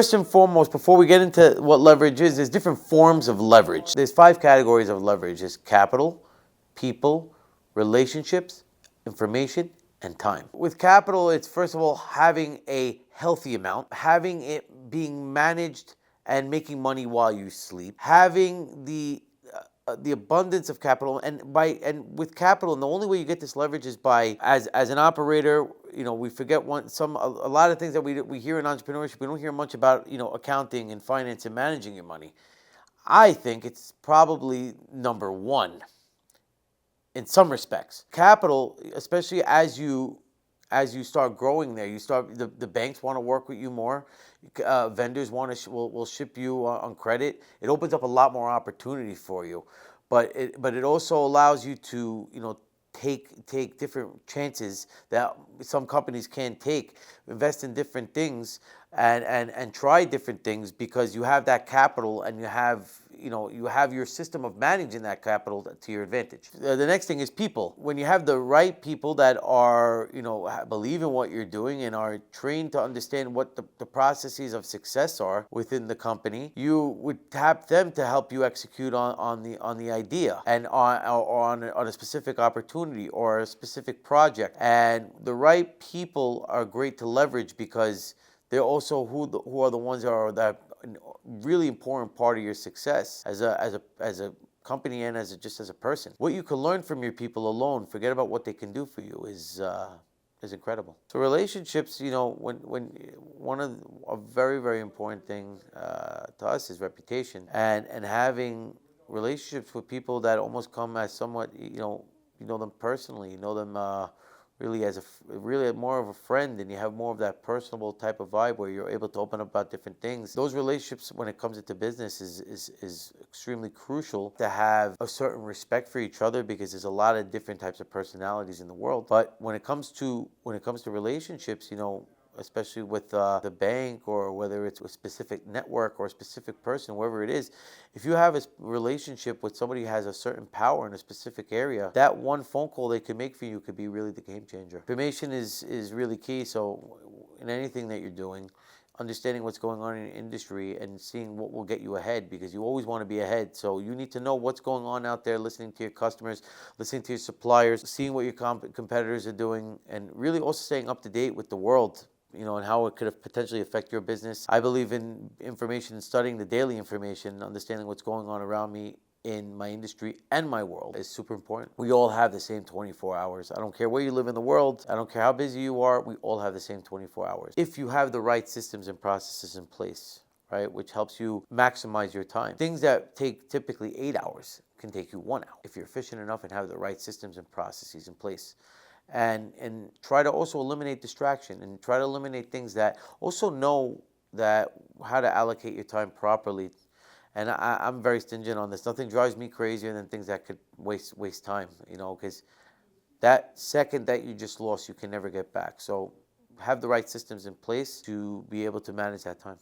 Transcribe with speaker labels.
Speaker 1: First and foremost, before we get into what leverage is, there's different forms of leverage. There's 5 categories of leverage. There's capital, people, relationships, information, and time. With capital, it's first of all having a healthy amount, having it being managed and making money while you sleep, having the abundance of capital, and with capital, and the only way you get this leverage is by as an operator. We forget a lot of things that we hear in entrepreneurship. We don't hear much about accounting and finance and managing your money. I think it's probably number one in some respects. Capital, especially as you start growing there, the banks want to work with you more. Vendors will ship you on credit. It opens up a lot more opportunity for you, but it also allows you to take different chances that some companies can't take. Invest in different things and try different things because you have that capital and you have your system of managing that capital to your advantage. The next thing is people. When you have the right people that are believe in what you're doing and are trained to understand what the processes of success are within the company, you would tap them to help you execute on the idea and on a specific opportunity or a specific project. And the right people are great to leverage because they're also who are the ones that are that really important part of your success as a company and as a person. What you can learn from your people alone, forget about what they can do for you, is incredible. So relationships, a very, very important thing to us is reputation, and having relationships with people that almost come as somewhat, you know them personally, you know them really as really more of a friend, and you have more of that personable type of vibe where you're able to open up about different things. Those relationships, when it comes into business, is extremely crucial to have a certain respect for each other because there's a lot of different types of personalities in the world. But when it comes to relationships, especially with the bank, or whether it's a specific network or a specific person, whoever it is, if you have a relationship with somebody who has a certain power in a specific area, that one phone call they can make for you could be really the game changer. Information is really key. So in anything that you're doing, understanding what's going on in the industry and seeing what will get you ahead, because you always want to be ahead. So you need to know what's going on out there, listening to your customers, listening to your suppliers, seeing what your competitors are doing, and really also staying up to date with the world, and how it could potentially affect your business. I believe in information, studying the daily information, understanding what's going on around me in my industry and my world is super important. We all have the same 24 hours. I don't care where you live in the world. I don't care how busy you are. We all have the same 24 hours. If you have the right systems and processes in place, right, which helps you maximize your time. Things that take typically 8 hours can take you 1 hour if you're efficient enough and have the right systems and processes in place. And try to also eliminate distraction, and try to eliminate things that also know that how to allocate your time properly. And I'm very stingent on this. Nothing drives me crazier than things that could waste time, because that second that you just lost, you can never get back. So have the right systems in place to be able to manage that time.